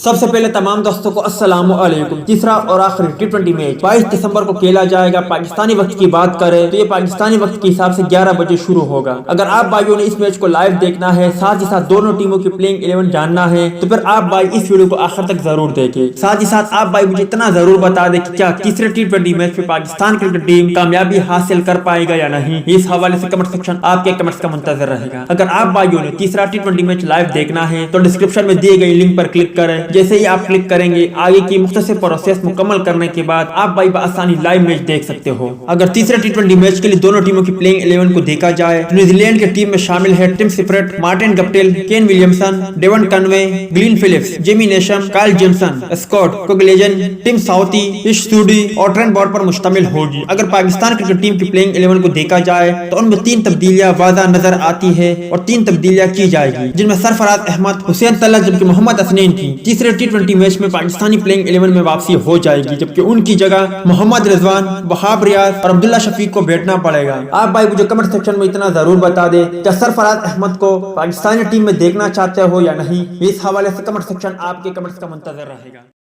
سب سے پہلے تمام دوستوں کو السلام علیکم۔ تیسرا اور آخری ٹی20 میچ 22 دسمبر کو کھیلا جائے گا۔ پاکستانی وقت کی بات کریں تو یہ پاکستانی وقت کے حساب سے 11 بجے شروع ہوگا۔ اگر آپ بھائیوں نے اس میچ کو لائیو دیکھنا ہے، ساتھ ہی ساتھ دونوں ٹیموں کی پلینگ 11 جاننا ہے، تو پھر آپ بھائی اس ویڈیو کو آخر تک ضرور دیکھیں۔ ساتھ ہی ساتھ آپ بھائی مجھے اتنا ضرور بتا دیں کہ کیا تیسرے ٹی20 میچ میں پاکستان کرکٹ ٹیم کامیابی حاصل کر پائے گا یا نہیں۔ اس حوالے سے کمنٹ سیکشن آپ کے کمنٹس کا منتظر رہے گا۔ اگر آپ بھائیوں نے تیسرا ٹی20 میچ لائیو دیکھنا ہے تو ڈسکرپشن میں دیے گئے لنک پر کلک کریں۔ جیسے ہی آپ کلک کریں گے، آگے کی مختصر پروسیس مکمل کرنے کے بعد آپ بھائی بآسانی لائیو میچ دیکھ سکتے ہو۔ اگر تیسرے ٹی20 میچ کے لیے دونوں ٹیموں کی پلینگ 11 کو دیکھا جائے تو نیوزی لینڈ کی ٹیم میں شامل ہے Tim Seifert, Martin Guptill, Kane Williamson, Devon Conway, Glenn Phillips, Jimmy Neesham, Kyle Jamieson, Scott Kuggeleijn, Tim Southee, Ish Sodhi اور ٹرینٹ بولٹ پر مشتمل ہوگی۔ اگر پاکستان کرکٹ ٹیم کی پلینگ 11 کو دیکھا جائے تو ان میں 3 تبدیلیاں واضح نظر آتی ہے اور 3 تبدیلیاں کی جائے گی، جن میں سرفراز احمد، حسین طلعت جبکہ محمد حسنین کی تیسرے ٹی20 میچ میں پاکستانی پلینگ 11 میں واپسی ہو جائے گی، جبکہ ان کی جگہ محمد رضوان، وہاب ریاض اور عبداللہ شفیق کو بیٹھنا پڑے گا۔ آپ بھائی مجھے کمنٹ سیکشن میں اتنا ضرور بتا دیں کہ سرفراز احمد کو پاکستانی ٹیم میں دیکھنا چاہتے ہو یا نہیں۔ اس حوالے سے کمنٹ سیکشن آپ کے کمنٹس کا منتظر رہے گا۔